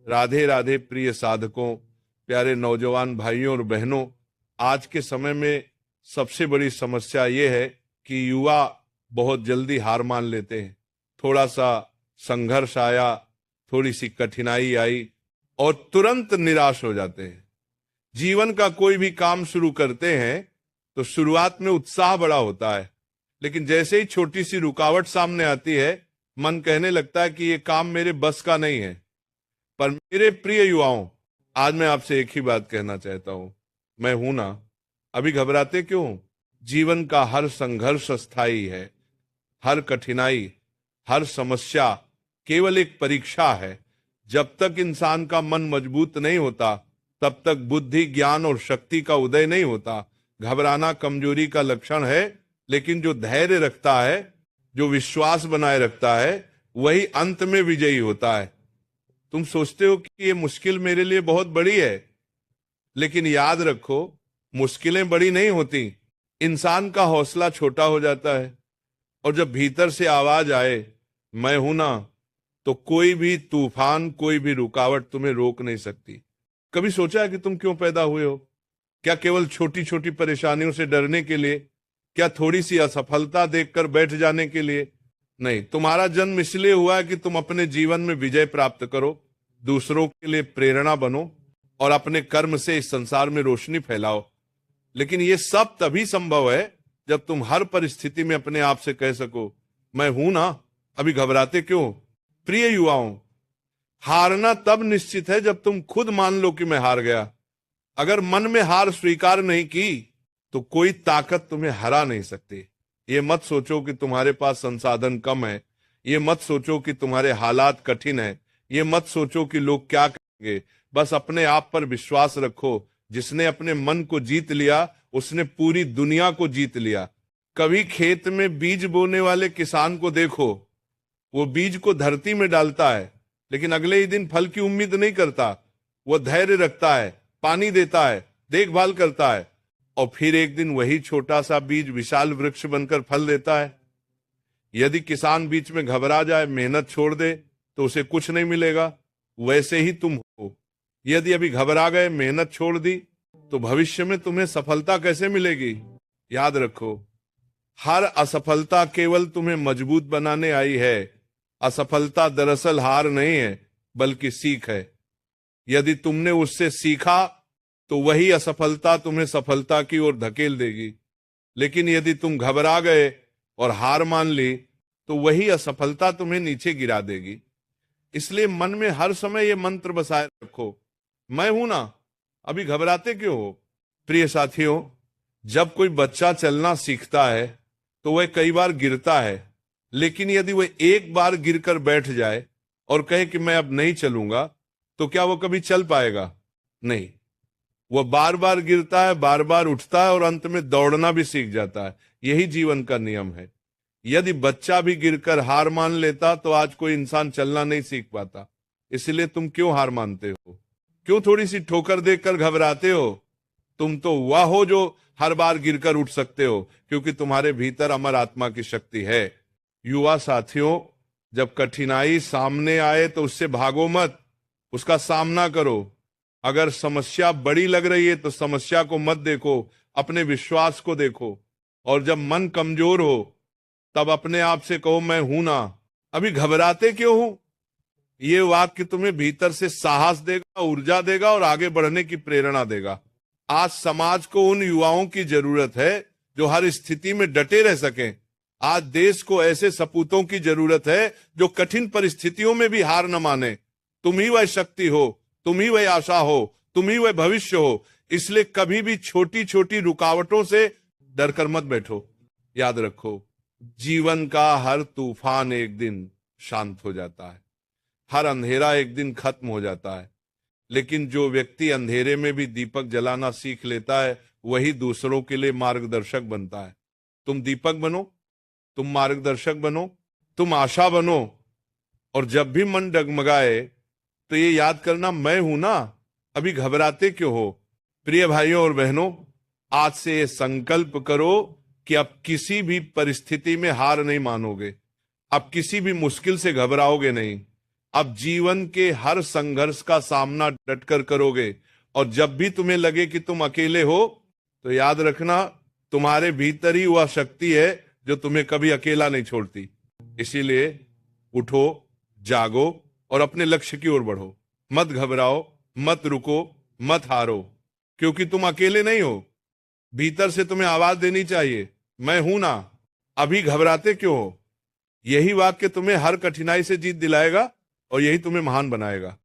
राधे राधे प्रिय साधकों, प्यारे नौजवान भाइयों और बहनों। आज के समय में सबसे बड़ी समस्या ये है कि युवा बहुत जल्दी हार मान लेते हैं। थोड़ा सा संघर्ष आया, थोड़ी सी कठिनाई आई और तुरंत निराश हो जाते हैं। जीवन का कोई भी काम शुरू करते हैं तो शुरुआत में उत्साह बड़ा होता है, लेकिन जैसे ही छोटी सी रुकावट सामने आती है, मन कहने लगता है कि ये काम मेरे बस का नहीं है। पर मेरे प्रिय युवाओं, आज मैं आपसे एक ही बात कहना चाहता हूं, मैं हूं ना। अभी घबराते क्यों? जीवन का हर संघर्ष अस्थायी है, हर कठिनाई, हर समस्या केवल एक परीक्षा है। जब तक इंसान का मन मजबूत नहीं होता, तब तक बुद्धि, ज्ञान और शक्ति का उदय नहीं होता। घबराना कमजोरी का लक्षण है, लेकिन जो धैर्य रखता है, जो विश्वास बनाए रखता है, वही अंत में विजयी होता है। तुम सोचते हो कि ये मुश्किल मेरे लिए बहुत बड़ी है, लेकिन याद रखो, मुश्किलें बड़ी नहीं होती, इंसान का हौसला छोटा हो जाता है। और जब भीतर से आवाज आए, मैं हूं ना, तो कोई भी तूफान, कोई भी रुकावट तुम्हें रोक नहीं सकती। कभी सोचा है कि तुम क्यों पैदा हुए हो? क्या केवल छोटी छोटी परेशानियों से डरने के लिए? क्या थोड़ी सी असफलता देखकर बैठ जाने के लिए? नहीं, तुम्हारा जन्म इसलिए हुआ है कि तुम अपने जीवन में विजय प्राप्त करो, दूसरों के लिए प्रेरणा बनो और अपने कर्म से इस संसार में रोशनी फैलाओ। लेकिन ये सब तभी संभव है जब तुम हर परिस्थिति में अपने आप से कह सको, मैं हूं ना, अभी घबराते क्यों? प्रिय युवाओं, हारना तब निश्चित है जब तुम खुद मान लो कि मैं हार गया। अगर मन में हार स्वीकार नहीं की तो कोई ताकत तुम्हें हरा नहीं सकती। ये मत सोचो कि तुम्हारे पास संसाधन कम है, ये मत सोचो कि तुम्हारे हालात कठिन है, ये मत सोचो कि लोग क्या कहेंगे। बस अपने आप पर विश्वास रखो। जिसने अपने मन को जीत लिया, उसने पूरी दुनिया को जीत लिया। कभी खेत में बीज बोने वाले किसान को देखो, वो बीज को धरती में डालता है, लेकिन अगले ही दिन फल की उम्मीद नहीं करता। वो धैर्य रखता है, पानी देता है, देखभाल करता है, और फिर एक दिन वही छोटा सा बीज विशाल वृक्ष बनकर फल देता है। यदि किसान बीच में घबरा जाए, मेहनत छोड़ दे, तो उसे कुछ नहीं मिलेगा। वैसे ही तुम हो, यदि अभी घबरा गए, मेहनत छोड़ दी, तो भविष्य में तुम्हें सफलता कैसे मिलेगी? याद रखो, हर असफलता केवल तुम्हें मजबूत बनाने आई है। असफलता दरअसल हार नहीं है, बल्कि सीख है। यदि तुमने उससे सीखा तो वही असफलता तुम्हें सफलता की ओर धकेल देगी। लेकिन यदि तुम घबरा गए और हार मान ली, तो वही असफलता तुम्हें नीचे गिरा देगी। इसलिए मन में हर समय ये मंत्र बसाए रखो, मैं हूं ना, अभी घबराते क्यों हो? प्रिय साथियों, जब कोई बच्चा चलना सीखता है तो वह कई बार गिरता है, लेकिन यदि वह एक बार गिरकर बैठ जाए और कहे कि मैं अब नहीं चलूंगा, तो क्या वो कभी चल पाएगा? नहीं, वह बार बार गिरता है, बार बार उठता है और अंत में दौड़ना भी सीख जाता है। यही जीवन का नियम है। यदि बच्चा भी गिरकर हार मान लेता, तो आज कोई इंसान चलना नहीं सीख पाता। इसलिए तुम क्यों हार मानते हो? क्यों थोड़ी सी ठोकर देखकर घबराते हो? तुम तो वह हो जो हर बार गिरकर उठ सकते हो, क्योंकि तुम्हारे भीतर अमर आत्मा की शक्ति है। युवा साथियों, जब कठिनाई सामने आए तो उससे भागो मत, उसका सामना करो। अगर समस्या बड़ी लग रही है तो समस्या को मत देखो, अपने विश्वास को देखो। और जब मन कमजोर हो, तब अपने आप से कहो, मैं हूं ना, अभी घबराते क्यों हूं? ये वाक्य तुम्हें भीतर से साहस देगा, ऊर्जा देगा और आगे बढ़ने की प्रेरणा देगा। आज समाज को उन युवाओं की जरूरत है जो हर स्थिति में डटे रह सकें। आज देश को ऐसे सपूतों की जरूरत है जो कठिन परिस्थितियों में भी हार न माने। तुम ही वह शक्ति हो, तुम ही वह आशा हो, तुम ही वह भविष्य हो। इसलिए कभी भी छोटी छोटी रुकावटों से डरकर मत बैठो। याद रखो, जीवन का हर तूफान एक दिन शांत हो जाता है, हर अंधेरा एक दिन खत्म हो जाता है। लेकिन जो व्यक्ति अंधेरे में भी दीपक जलाना सीख लेता है, वही दूसरों के लिए मार्गदर्शक बनता है। तुम दीपक बनो, तुम मार्गदर्शक बनो, तुम आशा बनो। और जब भी मन डगमगाए तो ये याद करना, मैं हूं ना, अभी घबराते क्यों हो? प्रिय भाइयों और बहनों, आज से ये संकल्प करो कि अब किसी भी परिस्थिति में हार नहीं मानोगे, अब किसी भी मुश्किल से घबराओगे नहीं। अब जीवन के हर संघर्ष का सामना डटकर करोगे, और जब भी तुम्हें लगे कि तुम अकेले हो, तो याद रखना तुम्हारे भीतर ही वह शक्ति है जो तुम्हें कभी अकेला नहीं छोड़ती। इसीलिए उठो, जागो और अपने लक्ष्य की ओर बढ़ो। मत घबराओ, मत रुको, मत हारो, क्योंकि तुम अकेले नहीं हो। भीतर से तुम्हें आवाज देनी चाहिए, मैं हूं ना, अभी घबराते क्यों हो। यही वाक्य तुम्हें हर कठिनाई से जीत दिलाएगा और यही तुम्हें महान बनाएगा।